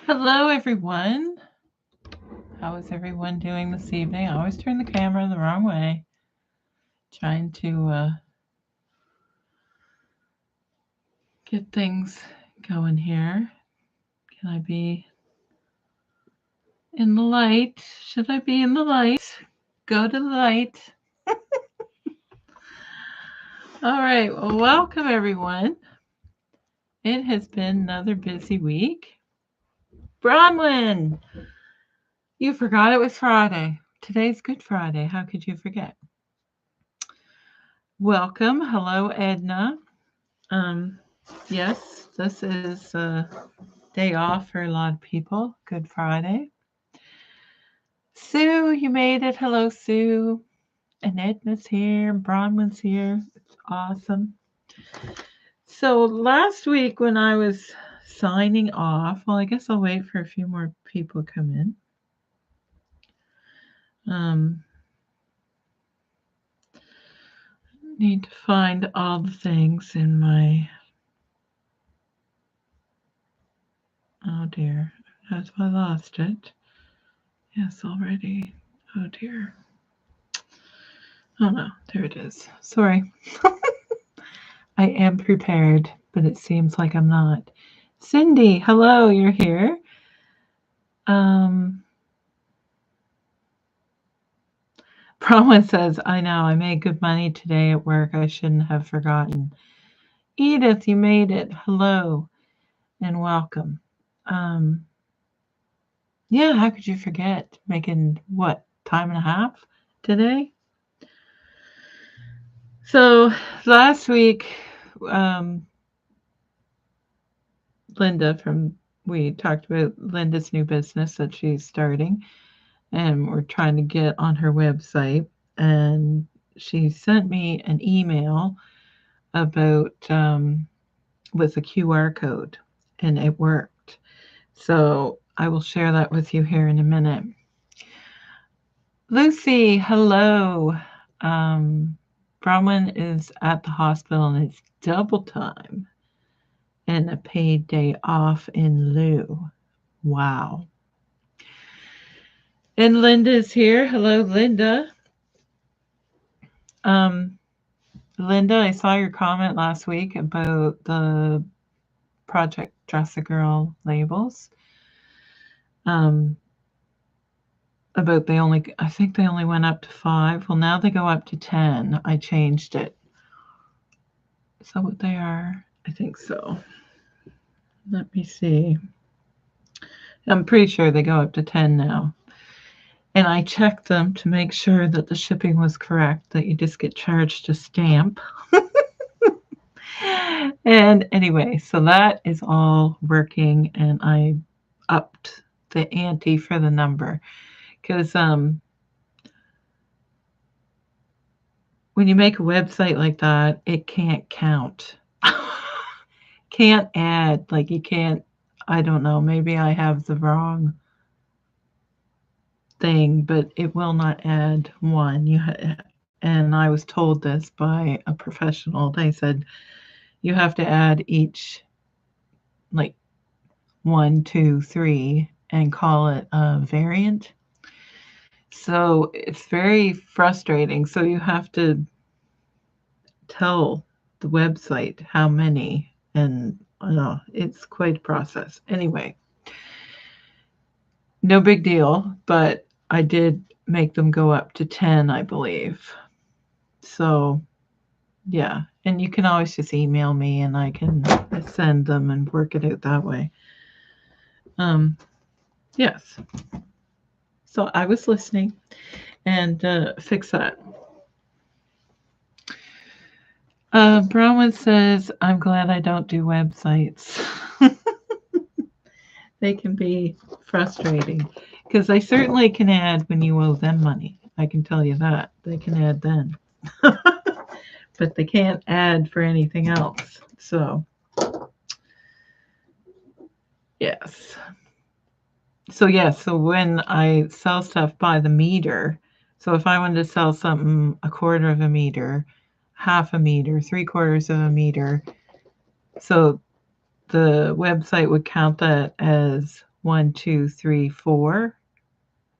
Hello, everyone. How is everyone doing this evening? I always turn the camera the wrong way. Trying to get things going here. Can I be in the light? Should I be in the light? Go to the light. All right. Well, welcome, everyone. It has been another busy week. Bronwyn, you forgot it was Friday. Today's Good Friday. How could you forget? Welcome. Hello, Edna. Um, yes, this is day off for a lot of people. Good Friday. Sue, you made it. Hello, Sue. And Edna's here. Bronwyn's here. It's awesome. So last week when I was signing off, well, I guess I'll wait for a few more people to come in. Need to find all the things in my. Oh dear, have I lost it? Yes, already. Oh dear. Oh no, there it is. Sorry. I am prepared, but it seems like I'm not. Cindy, hello, you're here. Bronwyn says, I know, I made good money today at work. I shouldn't have forgotten. Edith, you made it. Hello and welcome. Yeah, how could you forget making what, time and a half today? So last week, we talked about Linda's new business that she's starting, and we're trying to get on her website. And she sent me an email about with a QR code, and it worked. So I will share that with you here in a minute. Lucy, hello. Bronwyn is at the hospital and it's double time and a paid day off in lieu. Wow. And Linda is here. Hello, Linda. Linda, I saw your comment last week about the Project Dress-a-Girl labels. About I think they only went up to 5. Well, now they go up to 10. I changed it. Is that what they are? I think so. Let me see. I'm pretty sure they go up to 10 now. And I checked them to make sure that the shipping was correct, that you just get charged a stamp. And anyway, so that is all working, and I upped the ante for the number because when you make a website like that, it can't count. Can't add, like you can't, I don't know, maybe I have the wrong thing, but it will not add one. And I was told this by a professional. They said you have to add each, like 1, 2, 3, and call it a variant. So it's very frustrating. So you have to tell the website how many, and it's quite a process. Anyway, no big deal, but I did make them go up to 10, I believe. So, yeah, and you can always just email me and I can send them and work it out that way. Yes. So I was listening and fix that. Bronwyn says, I'm glad I don't do websites. They can be frustrating because they certainly can add when you owe them money. I can tell you that. They can add then. But they can't add for anything else. So, yes. So when I sell stuff by the meter, so if I wanted to sell something 1/4 of a meter, 1/2 a meter, 3/4 of a meter, so the website would count that as 1, 2, 3, 4.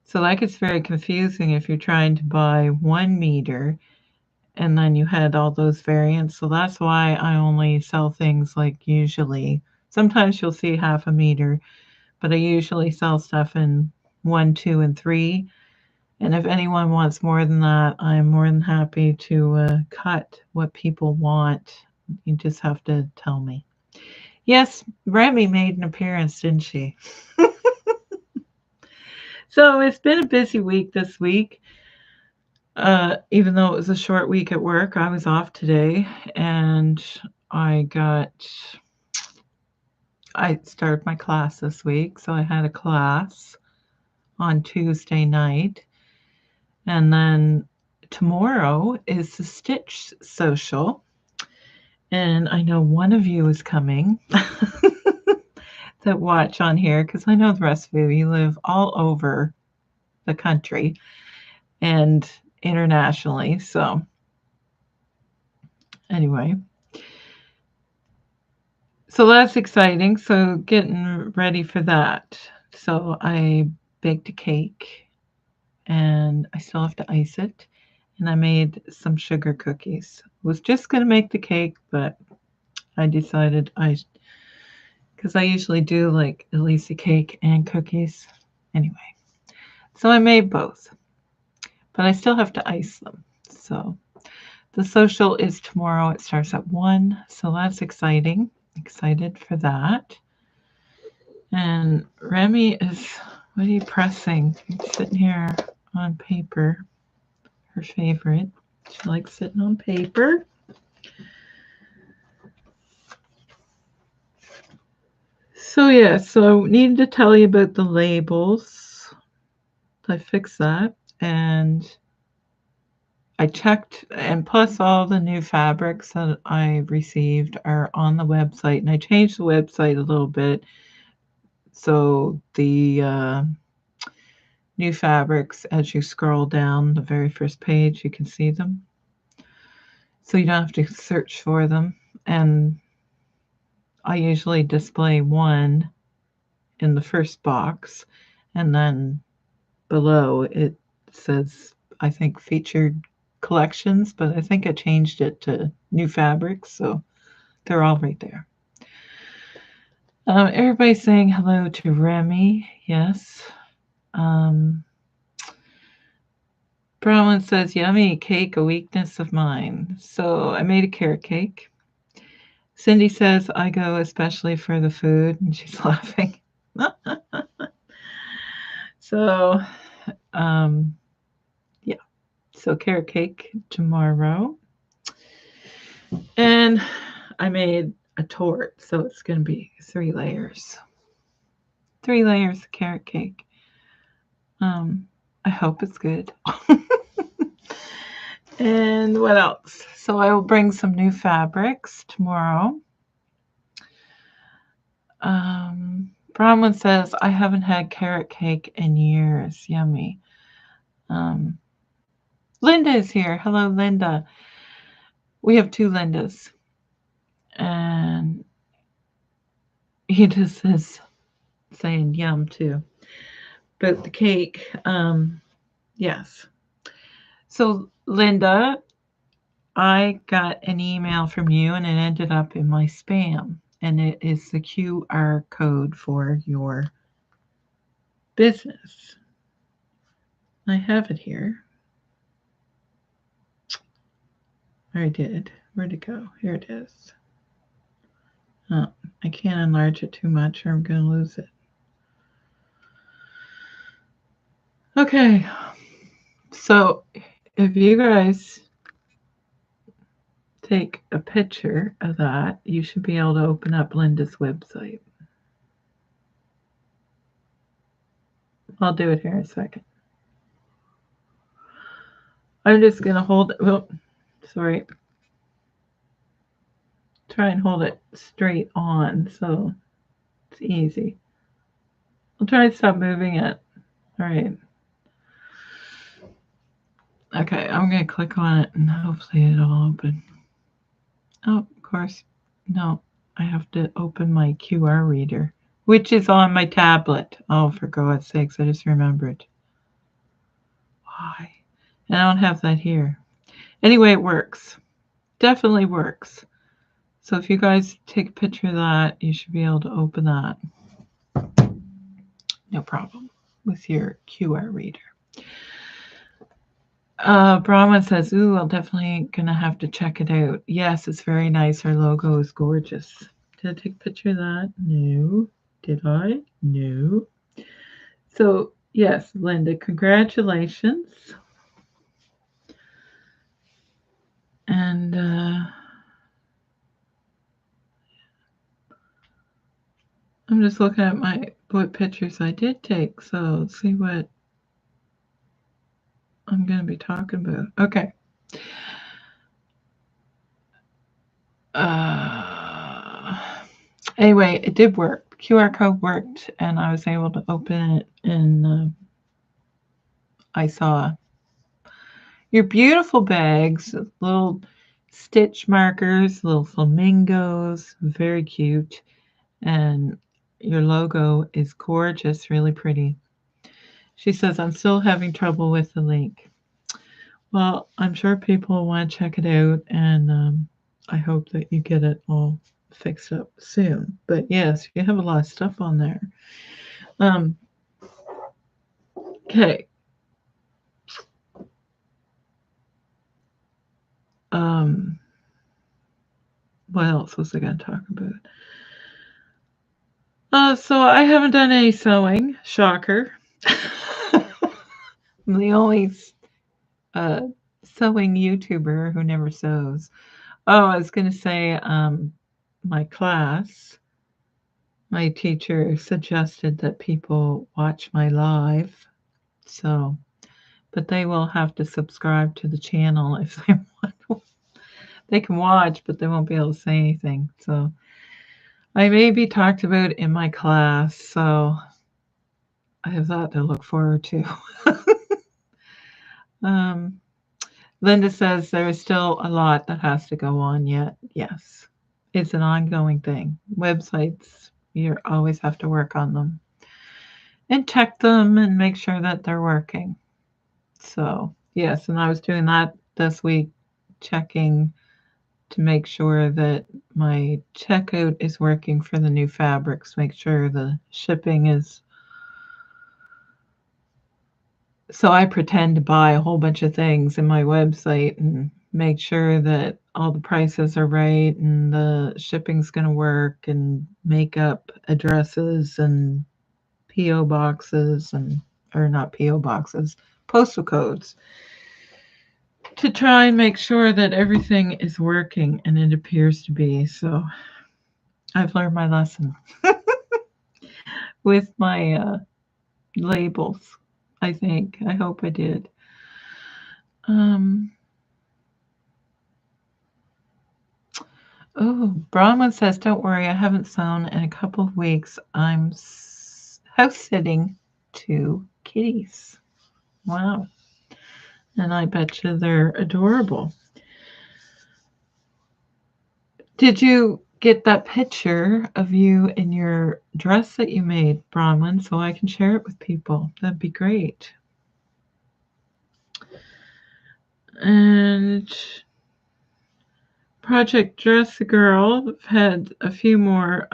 So that gets very confusing if you're trying to buy 1 meter and then you had all those variants. So that's why I only sell things like usually. Sometimes you'll see half a meter, but I usually sell stuff in 1, 2, and 3. And if anyone wants more than that, I'm more than happy to cut what people want. You just have to tell me. Yes, Remy made an appearance, didn't she? So it's been a busy week this week. Even though it was a short week at work, I was off today, and I started my class this week. So I had a class on Tuesday night, and then tomorrow is the Stitch Social, and I know one of you is coming that watch on here, because I know the rest of you live all over the country and internationally. So anyway, so that's exciting. So getting ready for that. So I baked a cake and I still have to ice it. And I made some sugar cookies. Was just going to make the cake, but I decided because I usually do like at least a cake and cookies. Anyway, so I made both, but I still have to ice them. So the social is tomorrow. It starts at 1, so that's exciting. Excited for that. And Remy is, what are you pressing? It's sitting here on paper. Her favorite. She likes sitting on paper. So yeah, so needed to tell you about the labels. I fixed that, and I checked, and plus all the new fabrics that I received are on the website, and I changed the website a little bit. So the new fabrics, as you scroll down the very first page, you can see them. So you don't have to search for them. And I usually display one in the first box, and then below it says, I think, featured collections, but I think I changed it to new fabrics, so they're all right there. Everybody's saying hello to Remy. Yes. Bronwyn says, yummy cake, a weakness of mine. So I made a carrot cake. Cindy says, I go especially for the food, and she's laughing. So, yeah. So carrot cake tomorrow. And I made a torte, so it's going to be 3 layers. 3 layers of carrot cake. I hope it's good. And what else? So I will bring some new fabrics tomorrow. Bronwyn says, I haven't had carrot cake in years. Yummy. Linda is here. Hello, Linda. We have 2 Lindas. And he just is saying yum too. But the cake, yes. So Linda, I got an email from you and it ended up in my spam. And it is the QR code for your business. I have it here. I did. Where'd it go? Here it is. Oh, I can't enlarge it too much or I'm going to lose it. Okay. So if you guys take a picture of that, you should be able to open up Linda's website. I'll do it here in a second. I'm just going to hold it. Oh, sorry. Try and hold it straight on so it's easy. I'll try to stop moving it. All right. Okay, I'm going to click on it and hopefully it'll open. Oh, of course. No, I have to open my QR reader. which is on my tablet. Oh, for God's sakes, I just remembered. Why? And I don't have that here. Anyway, it works. Definitely works. So if you guys take a picture of that, you should be able to open that. No problem with your QR reader. Brahma says, ooh, I'm definitely going to have to check it out. Yes, it's very nice. Our logo is gorgeous. Did I take a picture of that? No. Did I? No. So, yes, Linda, congratulations. And I'm just looking at what pictures I did take. So let's see what I'm going to be talking about. Okay. Anyway, it did work. The QR code worked, and I was able to open it, and I saw your beautiful bags, little stitch markers, little flamingos, very cute, and your logo is gorgeous, really pretty. She says, I'm still having trouble with the link. Well, I'm sure people want to check it out, and I hope that you get it all fixed up soon. But yes, you have a lot of stuff on there. Okay. What else was I going to talk about? So I haven't done any sewing. Shocker. I'm the only sewing YouTuber who never sews. Oh, I was going to say, my class, my teacher suggested that people watch my live. So, but they will have to subscribe to the channel if they want. They can watch, but they won't be able to say anything. So, I may be talked about in my class. So, I have that to look forward to. Linda says there is still a lot that has to go on yet. Yes, it's an ongoing thing. Websites, you always have to work on them and check them and make sure that they're working. So, yes, and I was doing that this week, checking to make sure that my checkout is working for the new fabrics, make sure the shipping is. So I pretend to buy a whole bunch of things in my website and make sure that all the prices are right and the shipping's going to work, and make up addresses and PO boxes, or not PO boxes, postal codes, to try and make sure that everything is working, and it appears to be. So I've learned my lesson with my labels. I think. I hope I did. Oh, Brahma says, don't worry, I haven't sewn in a couple of weeks. I'm house sitting 2 kitties. Wow. And I bet you they're adorable. Did you get that picture of you in your dress that you made, Bronwyn, so I can share it with people? That'd be great. And shari.dressagirl, I've had a few more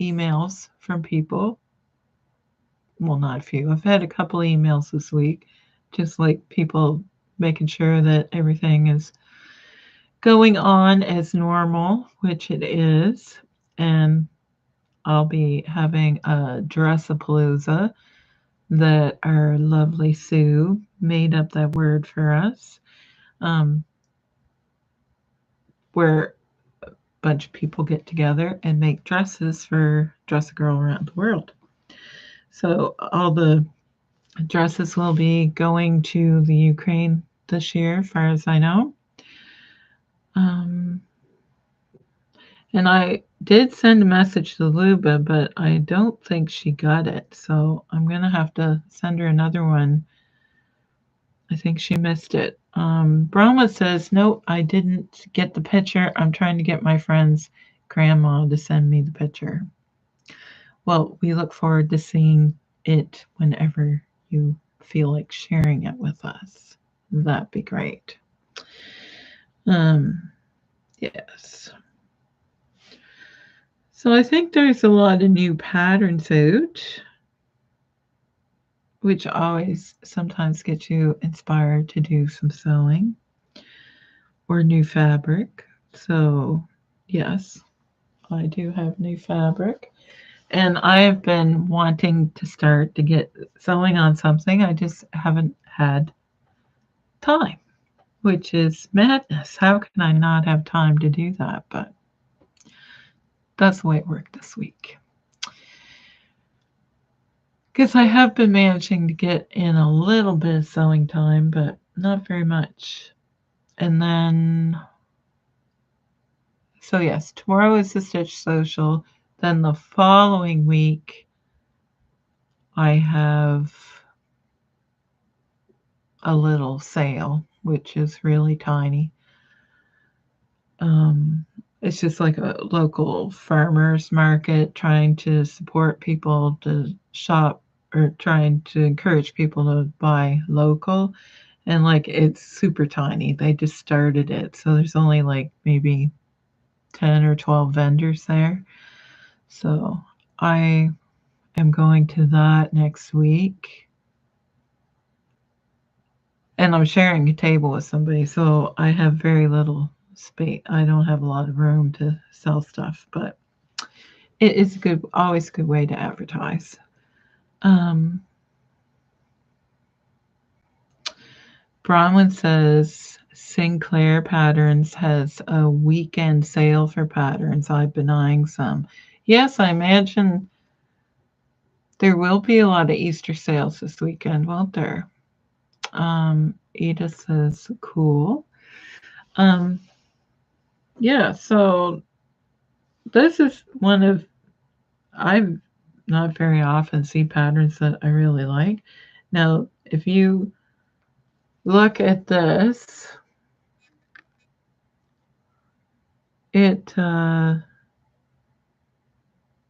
emails from people. Well, not a few. I've had a couple emails this week, just like people making sure that everything is going on as normal, which it is. And I'll be having a dress-a-palooza that our lovely Sue made up that word for us, where a bunch of people get together and make dresses for Dress a Girl around the world. So all the dresses will be going to the Ukraine this year, as far as I know. And I did send a message to Luba, but I don't think she got it. So I'm going to have to send her another one. I think she missed it. Brahma says, no, I didn't get the picture. I'm trying to get my friend's grandma to send me the picture. Well, we look forward to seeing it whenever you feel like sharing it with us. That'd be great. Um, yes. So I think there's a lot of new patterns out, which always sometimes gets you inspired to do some sewing or new fabric. So, yes, I do have new fabric. And I have been wanting to start to get sewing on something. I just haven't had time, which is madness. How can I not have time to do that? But that's the way it worked this week. Because I have been managing to get in a little bit of sewing time, but not very much. And then, so yes, tomorrow is the Stitch Social. Then the following week, I have a little sale, which is really tiny. Um, it's just like a local farmers market trying to support people to shop or trying to encourage people to buy local. And like it's super tiny. They just started it. So there's only like maybe 10 or 12 vendors there. So I am going to that next week. And I'm sharing a table with somebody. So I have very little space. I don't have a lot of room to sell stuff, but it is good, always a good way to advertise. Um, Bronwyn says Sinclair Patterns has a weekend sale for patterns. I've been eyeing some. Yes, I imagine there will be a lot of Easter sales this weekend, won't there? Edith says cool. Um, yeah, so this is one of I've not very often see patterns that I really like. Now, if you look at this, it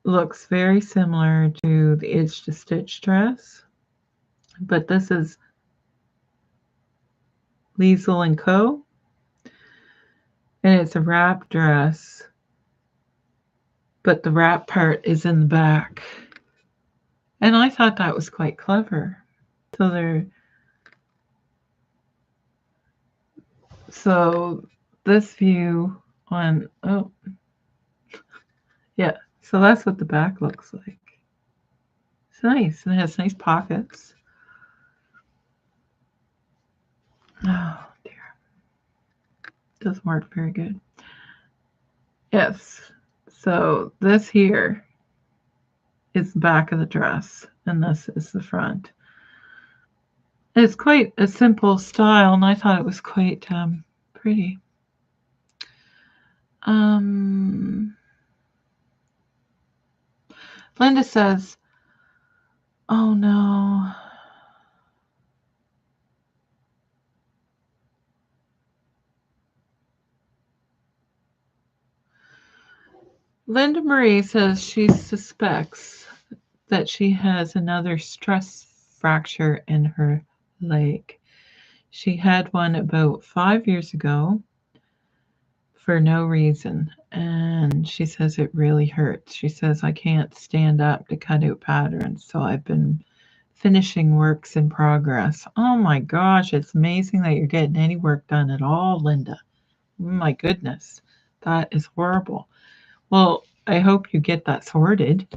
looks very similar to the Itch to Stitch dress, but this is Liesel and Co. And it's a wrap dress, but the wrap part is in the back. And I thought that was quite clever. So so this view on yeah, so that's what the back looks like. It's nice, and it has nice pockets. Oh dear, doesn't work very good. Yes, so this here is the back of the dress, and this is the front. It's quite a simple style, and I thought it was quite pretty. Linda says, "Oh no." Linda Marie says she suspects that she has another stress fracture in her leg. She had one about 5 years ago for no reason, and she says it really hurts. She says, I can't stand up to cut out patterns, so I've been finishing works in progress. Oh my gosh, it's amazing that you're getting any work done at all, Linda. My goodness, that is horrible. Well, I hope you get that sorted.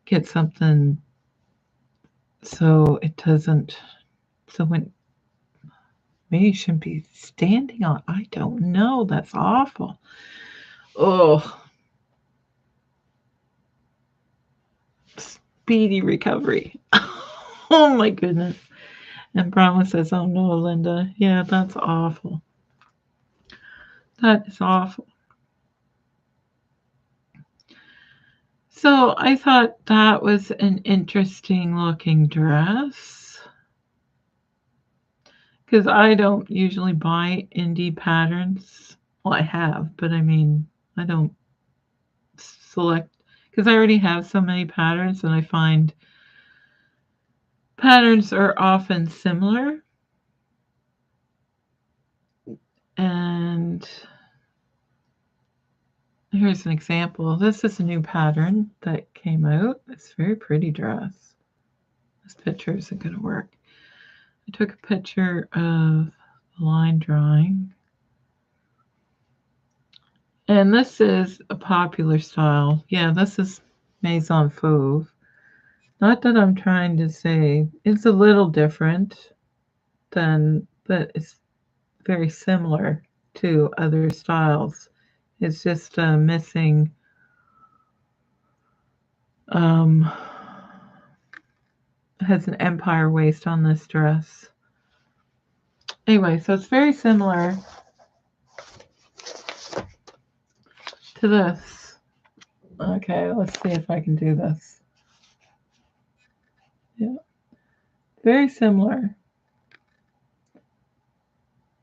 Get something so it doesn't, so when maybe you shouldn't be standing on. I don't know. That's awful. Oh, speedy recovery. Oh my goodness. And Brahma says, oh no, Linda. Yeah, that's awful. That is awful. So I thought that was an interesting looking dress. Because I don't usually buy indie patterns. Well, I have, but I mean, I don't select because I already have so many patterns, and I find patterns are often similar. And here's an example. This is a new pattern that came out. It's a very pretty dress. This picture isn't going to work. I took a picture of the line drawing. And this is a popular style. Yeah, this is Maison Fauve. Not that I'm trying to say it's a little different than, but it's very similar to other styles. It's just missing has an empire waist on this dress. Anyway, so it's very similar to this. Okay, let's see if I can do this. Yeah, very similar.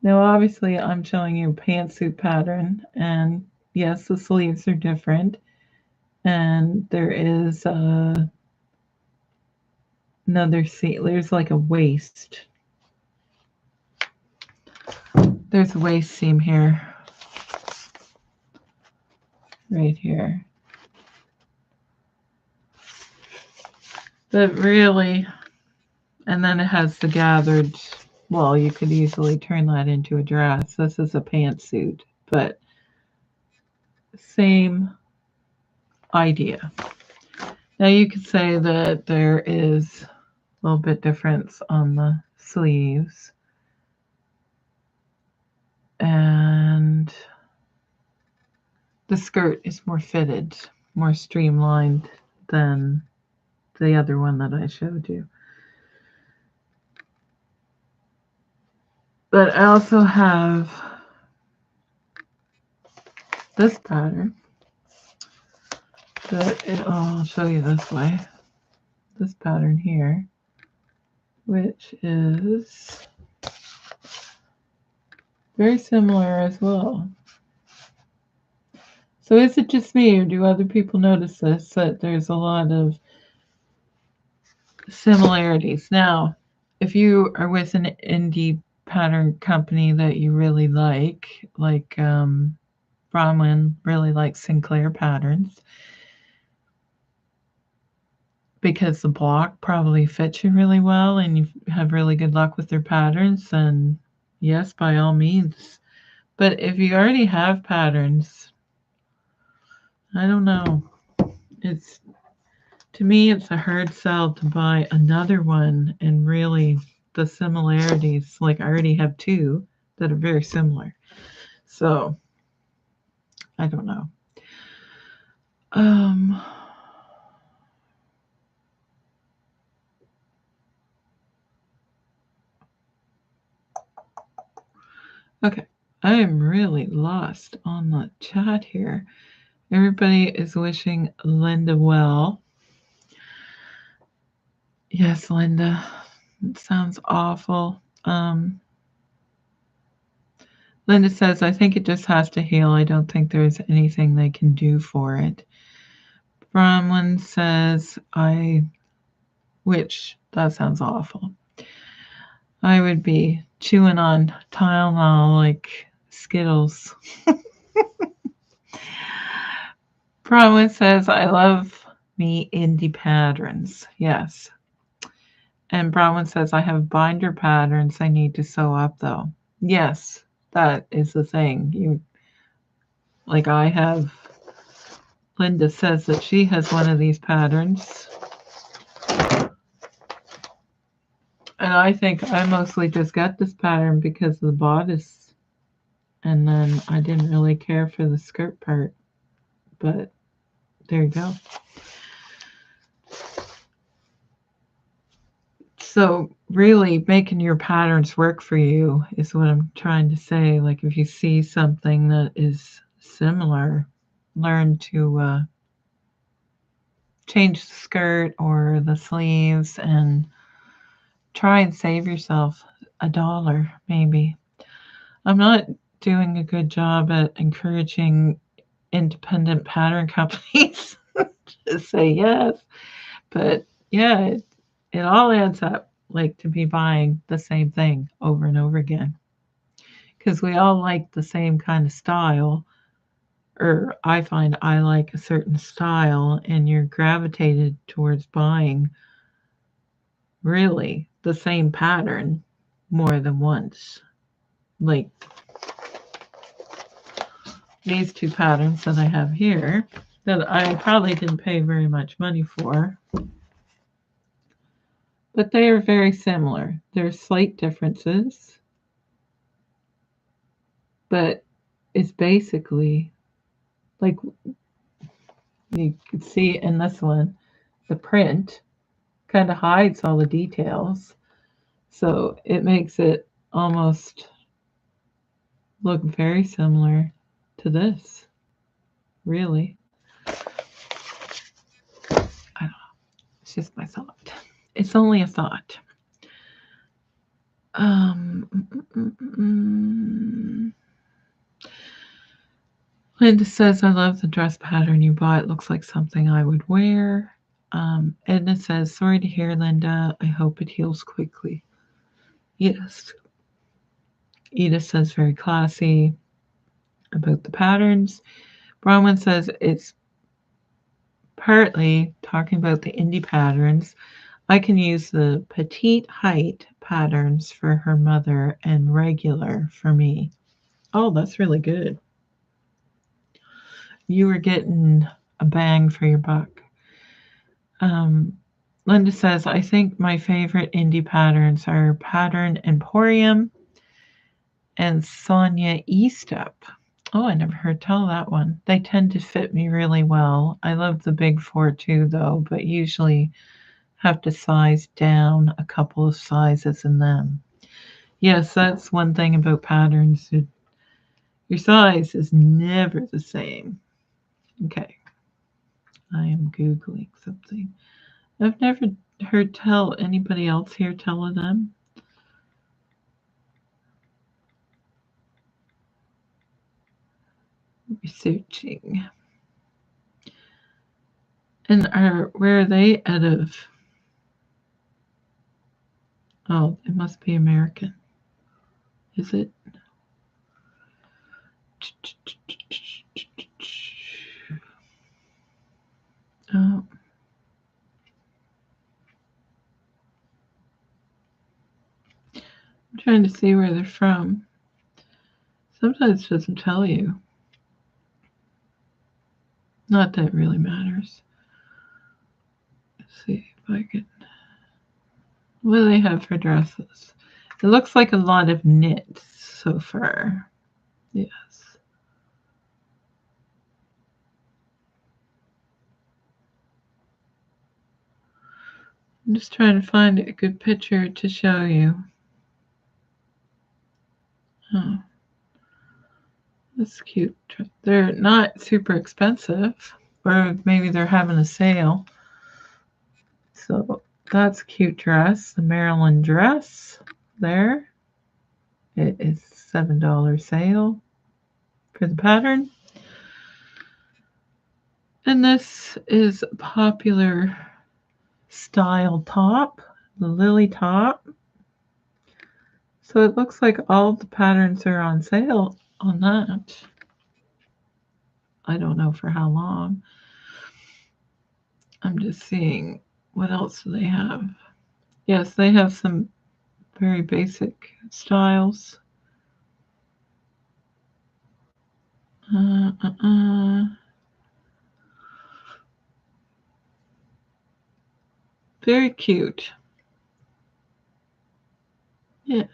Now, obviously, I'm showing you a pantsuit pattern, and yes, the sleeves are different, and there is another seam. There's like a waist. There's a waist seam here, right here. But really, and then it has the gathered. Well, you could easily turn that into a dress. This is a pantsuit, but same idea. Now you could say that there is a little bit difference on the sleeves, and the skirt is more fitted, more streamlined than the other one that I showed you. But I also have this pattern that I'll show you this way. This pattern here, which is very similar as well. So is it just me, or do other people notice this, that there's a lot of similarities? Now, if you are with an indie pattern company that you really like Bronwyn really likes Sinclair patterns, because the block probably fits you really well and you have really good luck with their patterns, then yes, by all means. But if you already have patterns, I don't know. It's, to me, it's a hard sell to buy another one, and really the similarities, like I already have two that are very similar. So I don't know. Okay, I am really lost on the chat here. Everybody is wishing Linda well. Yes, Linda, it sounds awful. Linda says, I think it just has to heal. I don't think there's anything they can do for it. Bronwyn says, which that sounds awful. I would be chewing on Tylenol like Skittles. Bronwyn says, I love me indie patterns. Yes. And Bronwyn says, I have binder patterns I need to sew up though. Yes, that is the thing. Like I have, Linda says that she has one of these patterns. And I think I mostly just got this pattern because of the bodice. And then I didn't really care for the skirt part. But there you go. So really making your patterns work for you is what I'm trying to say. Like if you see something that is similar, learn to change the skirt or the sleeves and try and save yourself $1 maybe. I'm not doing a good job at encouraging independent pattern companies say yes. But yeah, it all adds up, like to be buying the same thing over and over again. Because we all like the same kind of style, or I find I like a certain style, and you're gravitated towards buying really the same pattern more than once. Like these two patterns that I have here that I probably didn't pay very much money for, but they are very similar. There's slight differences, but it's basically like you can see in this one, the print kind of hides all the details. So it makes it almost look very similar to this, really. I don't know. It's just my thought. It's only a thought. Um, mm, mm, mm. Linda says, I love the dress pattern you bought. It looks like something I would wear. Edna says, sorry to hear, Linda. I hope it heals quickly. Yes. Edith says, very classy about the patterns. Bronwyn says, it's partly talking about the indie patterns. I can use the petite height patterns for her mother and regular for me. Oh, that's really good. You were getting a bang for your buck. Linda says, I think my favorite indie patterns are Pattern Emporium and Sonia E-Step. Oh, I never heard tell that one. They tend to fit me really well. I love the big four too, though, but usually have to size down a couple of sizes in them. Yes, that's one thing about patterns. Your size is never the same. Okay. I am Googling something. I've never heard tell anybody else here tell of them. Researching. And where are they out of? Oh, it must be American. Is it? Oh. I'm trying to see where they're from. Sometimes it doesn't tell you. Not that it really matters. Let's see if I can. What do they have for dresses? It looks like a lot of knits so far. Yes. I'm just trying to find a good picture to show you. Oh, that's cute. They're not super expensive, or maybe they're having a sale. So that's a cute dress. The Maryland dress there. It is $7 sale for the pattern. And this is a popular style top, the lily top. So it looks like all the patterns are on sale on that. I don't know for how long. I'm just seeing what else do they have. Yes, they have some very basic styles. Very cute. Yes.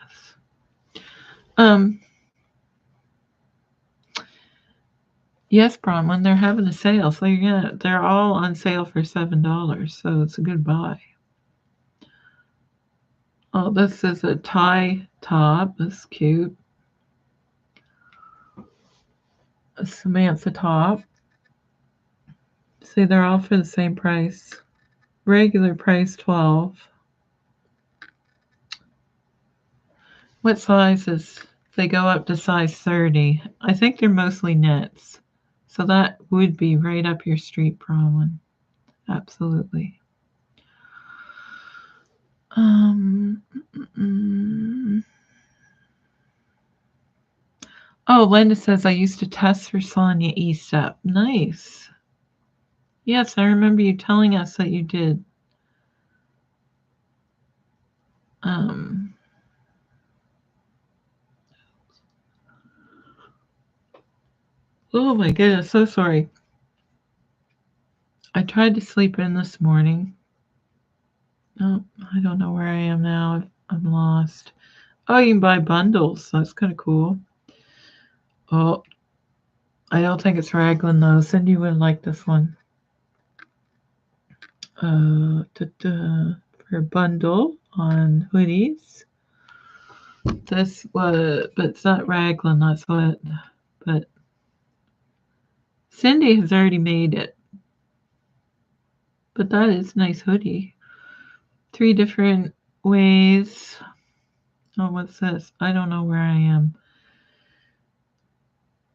Yes, Bronwyn, they're having a sale, so they're all on sale for $7, so it's a good buy. Oh, this is a tie top. That's cute. A Samantha top. See, they're all for the same price. Regular price $12. What sizes? They go up to size 30. I think they're mostly knits. So that would be right up your street, Bronwyn. Absolutely. Um, Oh, Linda says I used to test for Sonia E-step. Nice. Yes, I remember you telling us that you did. Um, oh my goodness, so sorry. I tried to sleep in this morning. Oh, I don't know where I am now. I'm lost. Oh, you can buy bundles. That's kind of cool. Oh, I don't think it's Raglan though. Cindy would like this one. For a bundle on hoodies. This was, but it's not Raglan. That's what. But Cindy has already made it. But that is a nice hoodie. 3 different ways. Oh, what's this? I don't know where I am.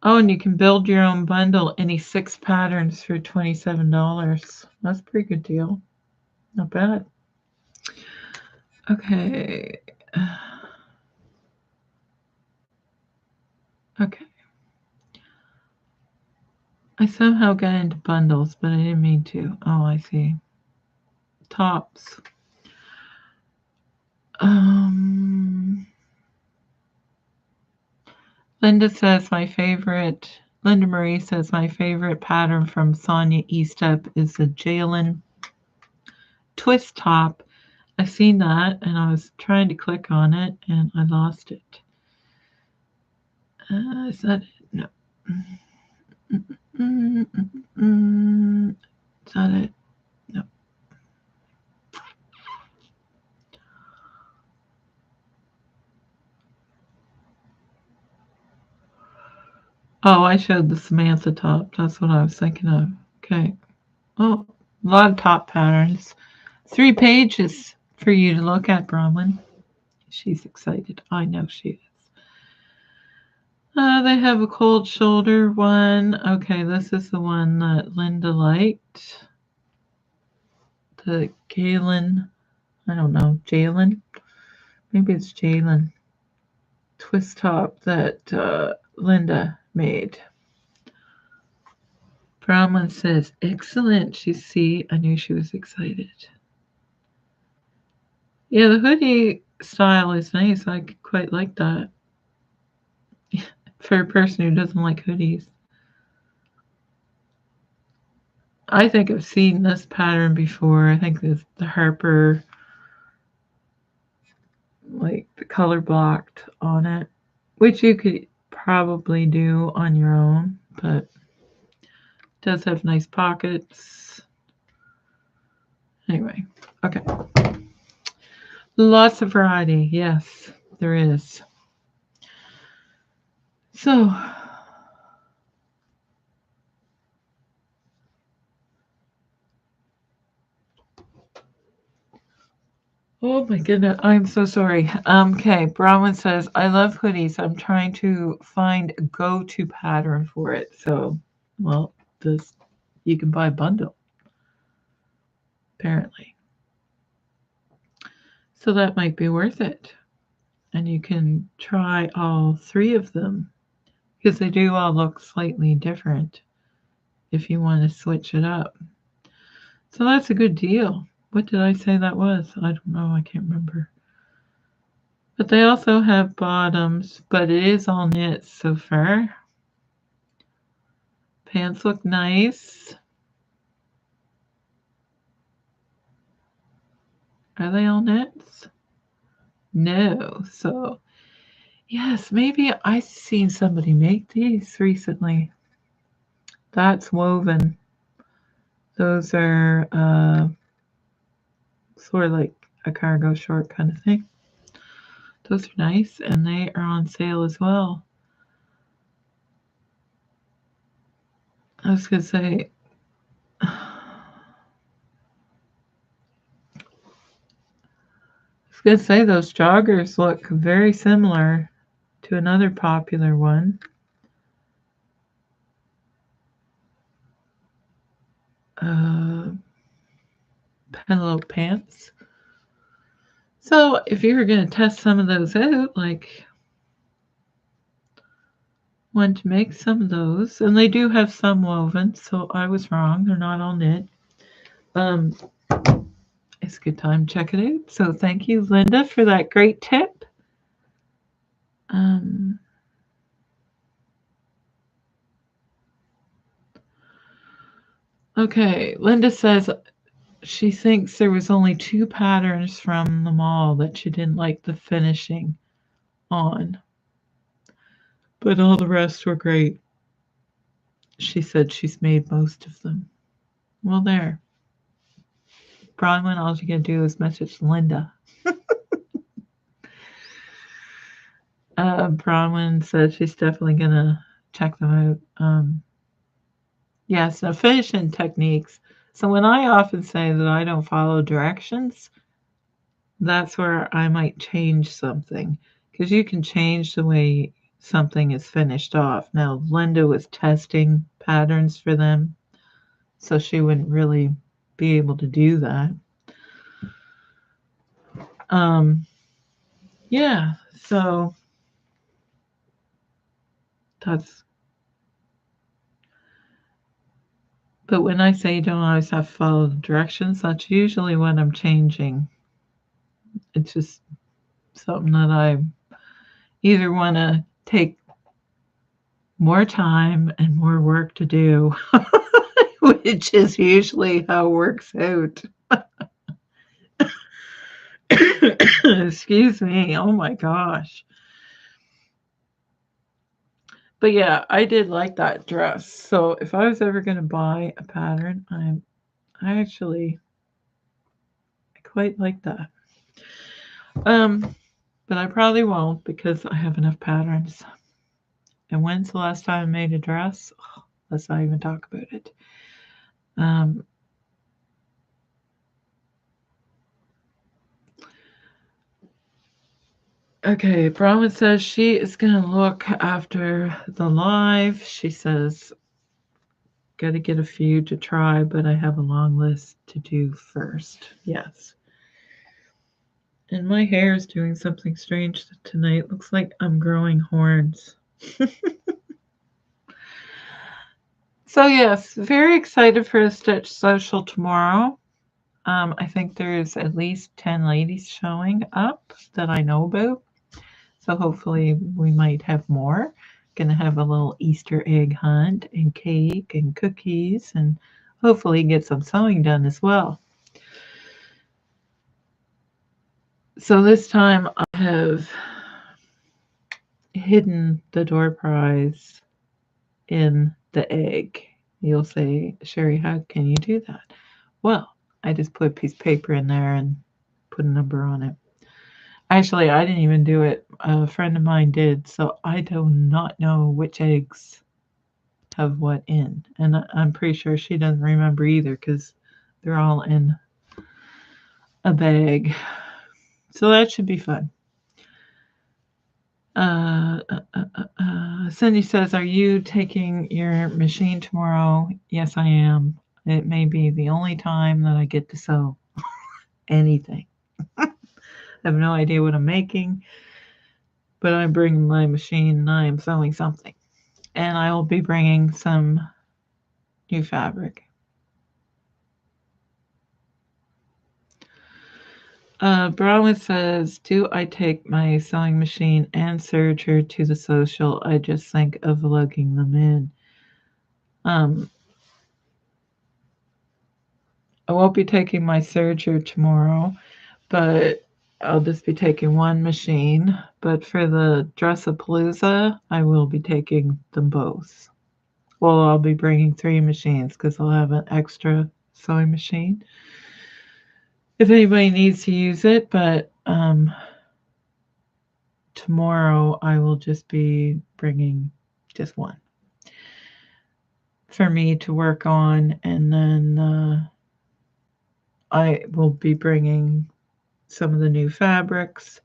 Oh, and you can build your own bundle, any 6 patterns for $27. That's a pretty good deal. Not bad. Okay. Okay. I somehow got into bundles, but I didn't mean to. Oh, I see. Tops. Linda Marie says my favorite pattern from Sonia E-step is the Jalen twist top. I've seen that and I was trying to click on it and I lost it. Is that it? No. Is that it? No. Oh, I showed the Samantha top. That's what I was thinking of. Okay. Oh, a lot of top patterns. 3 pages for you to look at, Bronwyn. She's excited. I know she is. They have a cold shoulder one. Okay, this is the one that Linda liked. The Galen, I don't know, Jalen? Maybe it's Jalen. Twist top that Linda made. Bronwyn says, excellent. I knew she was excited. Yeah, the hoodie style is nice. I quite like that. For a person who doesn't like hoodies. I think I've seen this pattern before. I think the Harper, like the color blocked on it, which you could probably do on your own, but it does have nice pockets. Anyway, okay. Lots of variety. Yes, there is. So, oh my goodness, I'm so sorry. Okay, Bronwyn says, I love hoodies. I'm trying to find a go-to pattern for it. So, well, you can buy a bundle, apparently. So that might be worth it. And you can try all 3 of them because they do all look slightly different if you want to switch it up. So that's a good deal. What did I say that was? I don't know. I can't remember. But they also have bottoms, but it is all knits so far. Pants look nice. Are they all knits? No. So, yes, maybe I've seen somebody make these recently. That's woven. Those are sort of like a cargo short kind of thing. Those are nice, and they are on sale as well. I was going to say, those joggers look very similar to another popular one. Hello Pants. So if you were going to test some of those out, like want to make some of those, and they do have some woven, so I was wrong. They're not all knit. It's a good time to check it out. So thank you, Linda, for that great tip. Okay, Linda says she thinks there was only 2 patterns from the mall that she didn't like the finishing on, but all the rest were great. She said she's made most of them. Well, there. Bronwyn, all you gotta do is message Linda. Bronwyn said she's definitely gonna check them out. Yes, now finishing techniques. So when I often say that I don't follow directions, that's where I might change something, because you can change the way something is finished off. Now, Linda was testing patterns for them, so she wouldn't really be able to do that. Yeah, so that's. But when I say you don't always have to follow the directions, that's usually when I'm changing. It's just something that I either want to take more time and more work to do, which is usually how it works out. Excuse me. Oh my gosh. But yeah, I did like that dress. So if I was ever going to buy a pattern, I actually quite like that. But I probably won't because I have enough patterns. And when's the last time I made a dress? Oh, let's not even talk about it. Okay, Bronwyn says she is going to look after the live. She says, got to get a few to try, but I have a long list to do first. Yes. And my hair is doing something strange tonight. Looks like I'm growing horns. So yes, very excited for a Stitch Social tomorrow. I think there's at least 10 ladies showing up that I know about. So hopefully we might have more. Gonna have a little Easter egg hunt and cake and cookies and hopefully get some sewing done as well. So this time I have hidden the door prize in the egg. You'll say, Sherry, how can you do that? Well, I just put a piece of paper in there and put a number on it. Actually, I didn't even do it. A friend of mine did, so I do not know which eggs have what in. And I'm pretty sure she doesn't remember either because they're all in a bag. So that should be fun. Cindy says, are you taking your machine tomorrow? Yes, I am. It may be the only time that I get to sew anything. I have no idea what I'm making, but I'm bringing my machine and I am sewing something. And I will be bringing some new fabric. Bronwyn says, do I take my sewing machine and serger to the social? I just think of lugging them in. I won't be taking my serger tomorrow, but I'll just be taking one machine. But for the Dressapalooza, I will be taking them both. Well, I'll be bringing 3 machines because I'll have an extra sewing machine if anybody needs to use it, but tomorrow I will just be bringing just one for me to work on, and then I will be bringing some of the new fabrics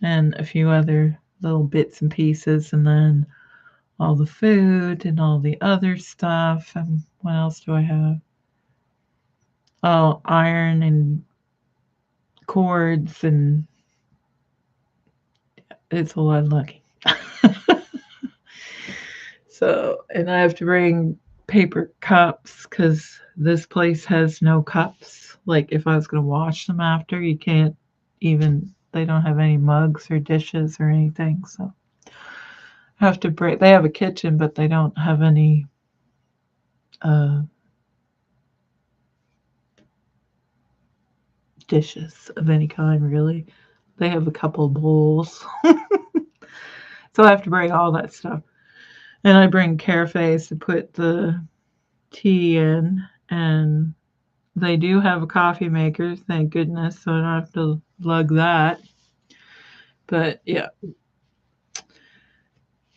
and a few other little bits and pieces, and then all the food and all the other stuff. And what else do I have? all iron and cords, and it's a lot of lugging. So, and I have to bring paper cups because this place has no cups. Like, if I was going to wash them after, you can't even, they don't have any mugs or dishes or anything. So, I have to bring, they have a kitchen, but they don't have any uh, dishes of any kind, really. They have a couple of bowls. So, I have to bring all that stuff. And I bring cafes to put the tea in, and they do have a coffee maker, thank goodness, so I don't have to lug that. But yeah,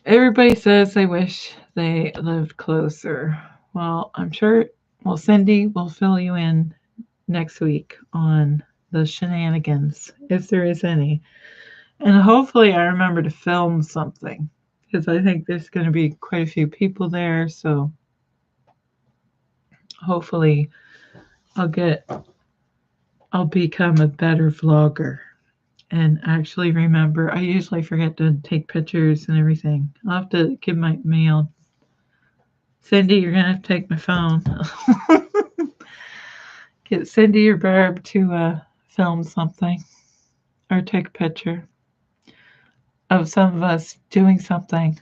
everybody says they wish they lived closer. Well, I'm sure, well, Cindy will fill you in next week on the shenanigans, if there is any. And hopefully, I remember to film something because I think there's going to be quite a few people there. So hopefully, I'll get, I'll become a better vlogger and actually remember. I usually forget to take pictures and everything. I'll have to give my mail. Cindy, you're gonna have to take my phone. Get Cindy or Barb to film something or take a picture of some of us doing something.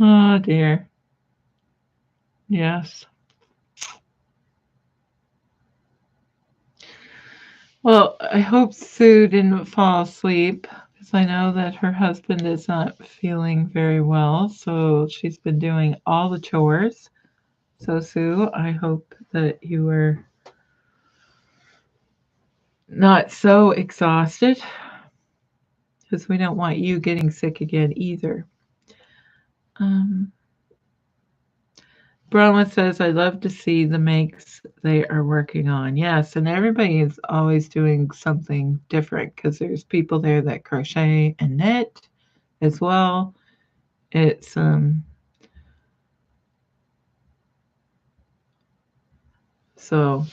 Oh dear. Yes. Well, I hope Sue didn't fall asleep because I know that her husband is not feeling very well. So she's been doing all the chores. So, Sue, I hope that you were not so exhausted because we don't want you getting sick again either. Um, Bronwyn says, I love to see the makes they are working on. Yes, and everybody is always doing something different because there's people there that crochet and knit as well. It's so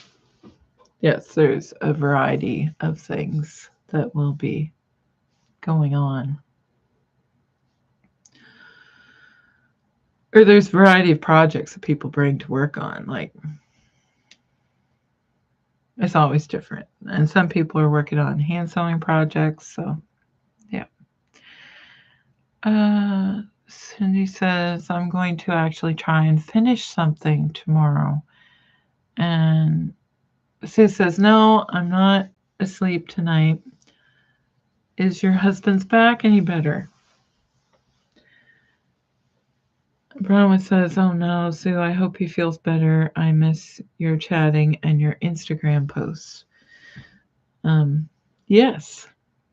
yes, there's a variety of things that will be going on. Or there's a variety of projects that people bring to work on. Like, it's always different. And some people are working on hand sewing projects. So, yeah. Cindy says, I'm going to actually try and finish something tomorrow. And Sue says, no, I'm not asleep tonight. Is your husband's back any better? Bronwyn says, oh no, Sue, I hope he feels better. I miss your chatting and your Instagram posts. Yes.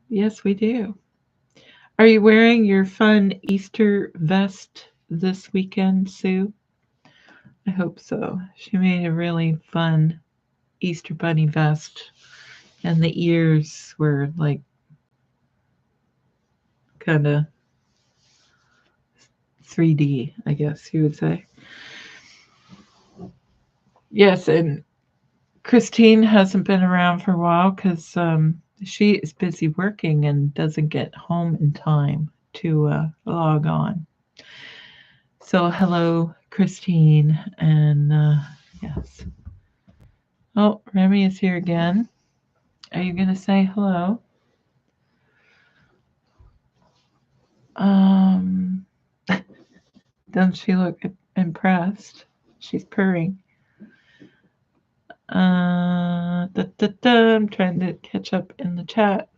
Yes, we do. Are you wearing your fun Easter vest this weekend, Sue? I hope so. She made a really fun Easter bunny vest, and the ears were like kind of 3D, I guess you would say. Yes, and Christine hasn't been around for a while because she is busy working and doesn't get home in time to log on. So, hello, Christine, and yes. Oh, Remy is here again. Are you going to say hello? Um, doesn't she look impressed? She's purring. I'm trying to catch up in the chat.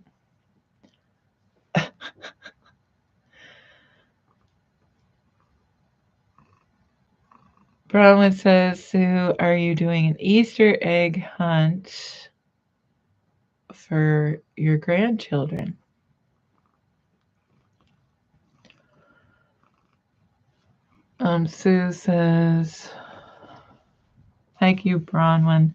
Bronwyn says, Sue, are you doing an Easter egg hunt for your grandchildren? Sue says, thank you, Bronwyn.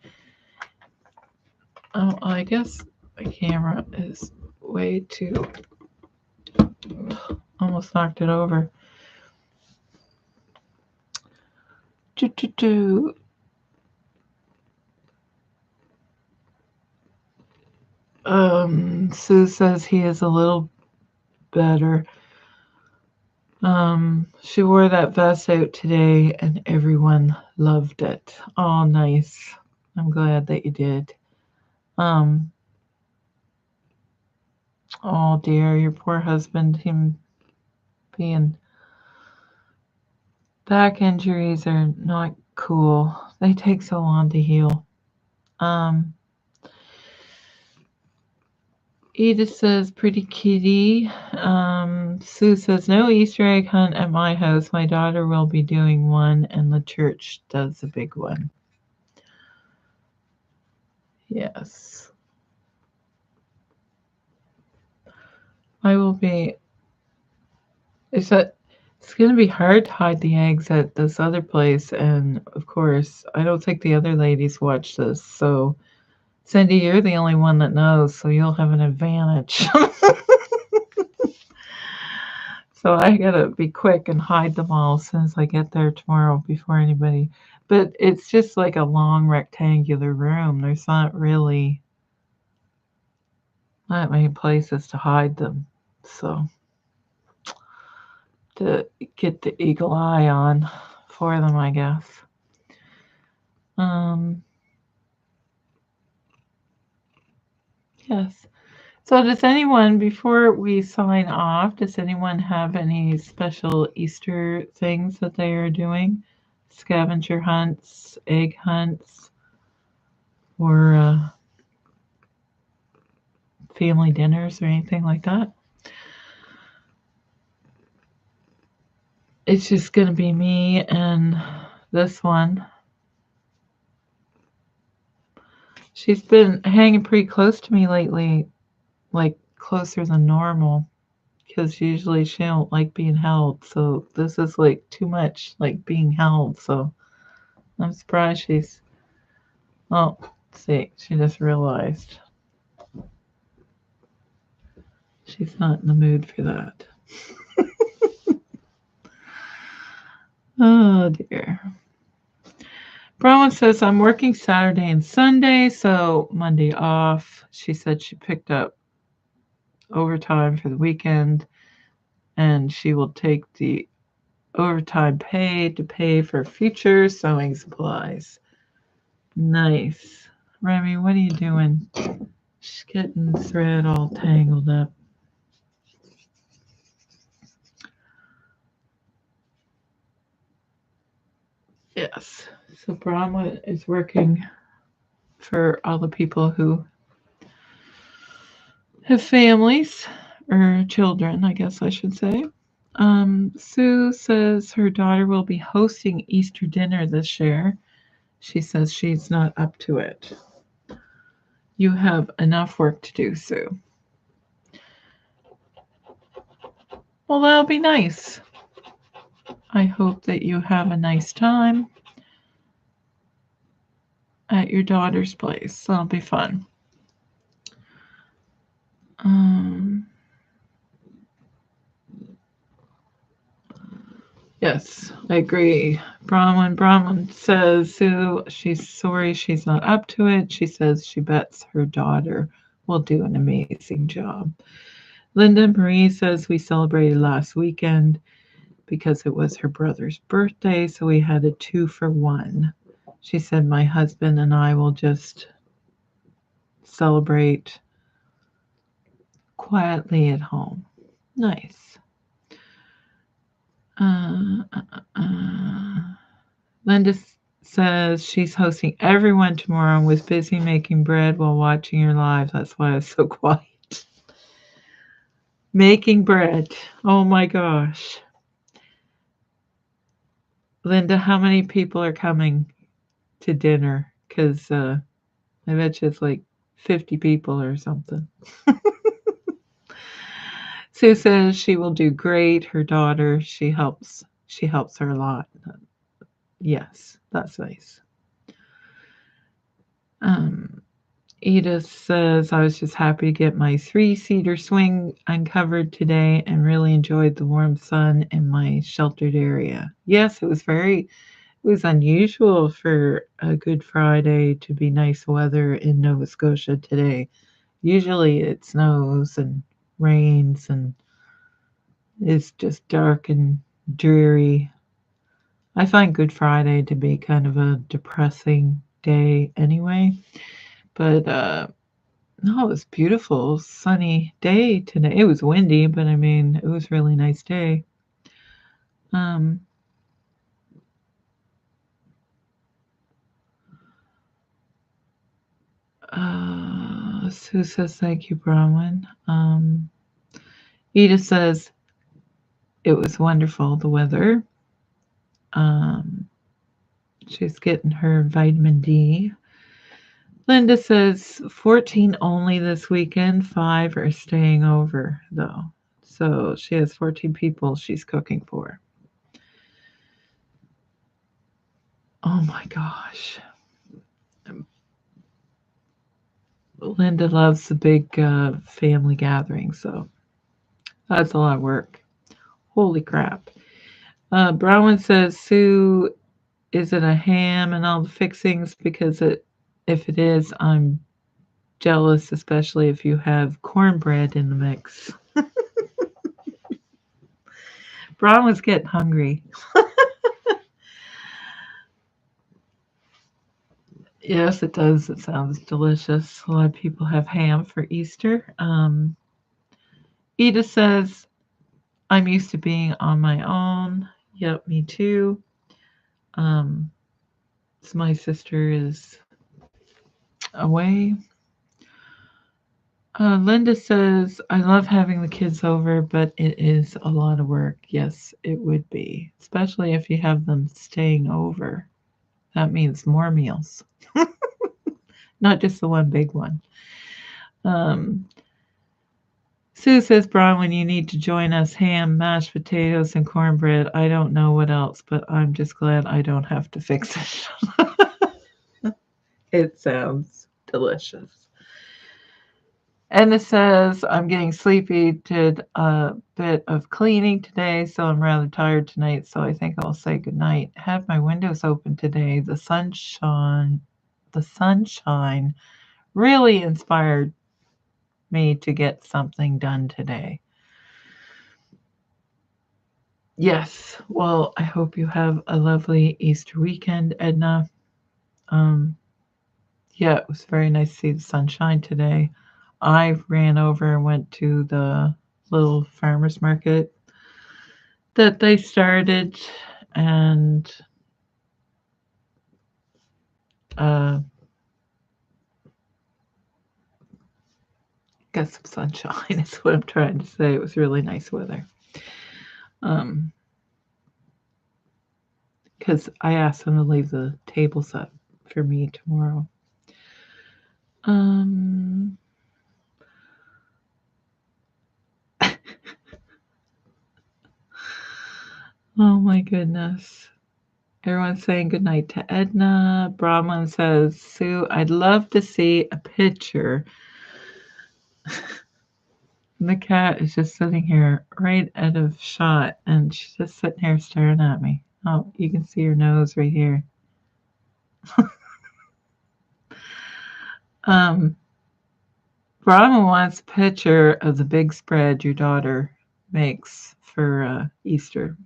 Oh, I guess my camera is way too, almost knocked it over. Sue says he is a little better. She wore that vest out today and everyone loved it. Oh, nice. I'm glad that you did. Um, oh dear, your poor husband, him being back injuries are not cool. They take so long to heal. Um, Edith says, pretty kitty. Sue says, no Easter egg hunt at my house. My daughter will be doing one, and the church does a big one. Yes. I will be. It's going to be hard to hide the eggs at this other place, and of course, I don't think the other ladies watch this. So, Cindy, you're the only one that knows, so you'll have an advantage. So I gotta be quick and hide them all as soon as I get there tomorrow before anybody. But it's just like a long rectangular room. There's not really that many places to hide them. So to get the eagle eye on for them, I guess. Yes. So does anyone, before we sign off, does anyone have any special Easter things that they are doing? Scavenger hunts, egg hunts, or family dinners or anything like that? It's just going to be me and this one. She's been hanging pretty close to me lately, like closer than normal, because usually she don't like being held. So this is like too much like being held. So I'm surprised she's. Oh, let's see, she just realized she's not in the mood for that. Oh dear. Bronwyn says, I'm working Saturday and Sunday, so Monday off. She said she picked up overtime for the weekend, and she will take the overtime pay to pay for future sewing supplies. Nice. Remy, what are you doing? She's getting the thread all tangled up. Yes. So Brahma is working for all the people who have families or children, I guess I should say. Sue says her daughter will be hosting Easter dinner this year. She says she's not up to it. You have enough work to do, Sue. Well, that'll be nice. I hope that you have a nice time at your daughter's place. That'll be fun. Yes, I agree. Brahman says Sue, she's sorry she's not up to it. She says she bets her daughter will do an amazing job. Linda Marie says we celebrated last weekend because it was her brother's birthday, so we had a 2-for-1. She said my husband and I will just celebrate quietly at home. Nice. Linda says she's hosting everyone tomorrow and was busy making bread while watching your live. That's why I was so quiet. Making bread. Oh my gosh. Linda, how many people are coming to dinner? Because I bet you it's like 50 people or something. Sue says she will do great. Her daughter, she helps her a lot. Yes, that's nice. Edith says, I was just happy to get my 3-seater swing uncovered today and really enjoyed the warm sun in my sheltered area. Yes, it was very, It was unusual for a Good Friday to be nice weather in Nova Scotia today. Usually it snows and rains and it's just dark and dreary. I find Good Friday to be kind of a depressing day anyway. But no, it was beautiful, sunny day today. It was windy, but I mean, it was a really nice day. Um, Sue says thank you, Bronwyn. Edith says it was wonderful, the weather. Um, she's getting her vitamin D. Linda says 14 only this weekend. 5 are staying over, though. So she has 14 people she's cooking for. Oh my gosh. Linda loves the big family gathering, so that's a lot of work. Holy crap. Brown says, Sue, is it a ham and all the fixings? Because if it is, I'm jealous, especially if you have cornbread in the mix. Brown was getting hungry. Yes, it does. It sounds delicious. A lot of people have ham for Easter. Edith says, I'm used to being on my own. Yep, me too. Um, so my sister is away. Linda says, I love having the kids over, but it is a lot of work. Yes, it would be, especially if you have them staying over. That means more meals, not just the one big one. Um, Sue says, Bronwyn, you need to join us. Ham, mashed potatoes, and cornbread. I don't know what else, but I'm just glad I don't have to fix it. It sounds delicious. And it says, I'm getting sleepy, did a bit of cleaning today, so I'm rather tired tonight, so I think I'll say goodnight. Have my windows open today. The sunshine really inspired me to get something done today. Yes, well, I hope you have a lovely Easter weekend, Edna. Um, yeah, it was very nice to see the sunshine today. I ran over and went to the little farmer's market that they started and uh, got some sunshine is what I'm trying to say. It was really nice weather. Because I asked them to leave the tables up for me tomorrow. Um, oh my goodness. Everyone's saying goodnight to Edna. Brahman says, Sue, I'd love to see a picture. The cat is just sitting here right out of shot, and she's just sitting here staring at me. Oh, you can see her nose right here. Brahma wants a picture of the big spread your daughter makes for Easter.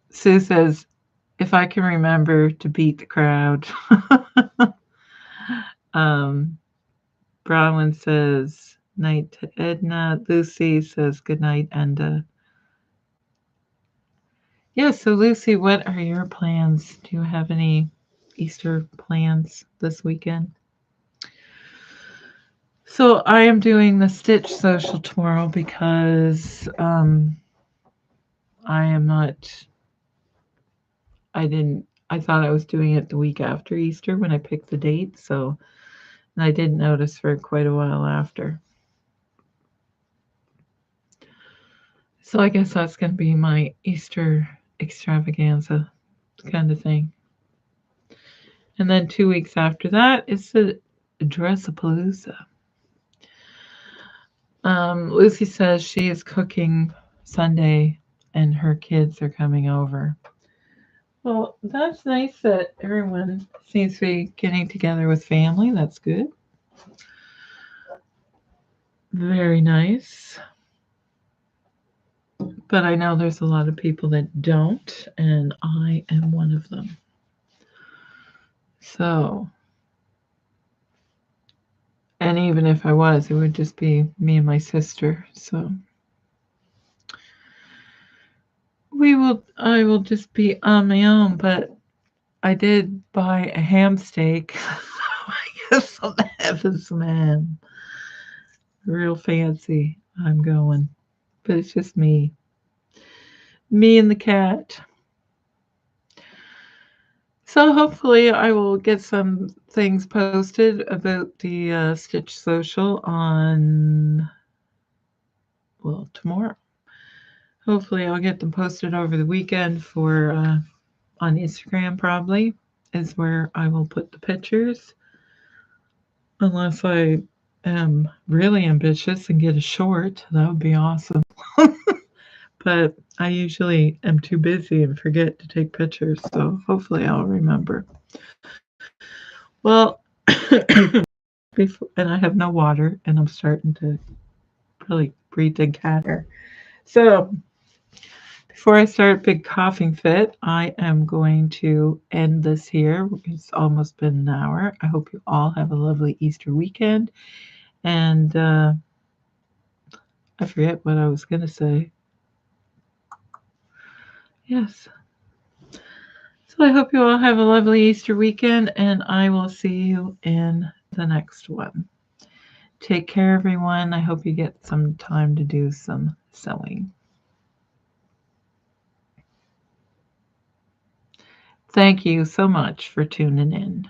Sue says, if I can remember to beat the crowd. Bronwyn says, night to Edna. Lucy says, good night, Enda. Yeah, so Lucy, what are your plans? Do you have any Easter plans this weekend? So I am doing the Stitch social tomorrow because I am not, I thought I was doing it the week after Easter when I picked the date, so and I didn't notice for quite a while after. So I guess that's going to be my Easter extravaganza kind of thing. And then 2 weeks after that is the Dressapalooza. Lucy says she is cooking Sunday and her kids are coming over. Well, that's nice that everyone seems to be getting together with family. That's good. Very nice. But I know there's a lot of people that don't, and I am one of them. So, and even if I was, it would just be me and my sister. So, I will just be on my own, but I did buy a ham steak. I guess I'm having some ham. Real fancy. I'm going. But it's just me. Me and the cat. So hopefully I will get some things posted about the Stitch Social on, well, tomorrow. Hopefully I'll get them posted over the weekend for on Instagram probably is where I will put the pictures. Unless I am really ambitious and get a short, that would be awesome. But I usually am too busy and forget to take pictures, so hopefully I'll remember. Well, and I have no water, and I'm starting to really breathe in cat hair. So before I start big coughing fit, I am going to end this here. It's almost been an hour. I hope you all have a lovely Easter weekend. And I forget what I was going to say. Yes. So I hope you all have a lovely Easter weekend, and I will see you in the next one. Take care, everyone. I hope you get some time to do some sewing. Thank you so much for tuning in.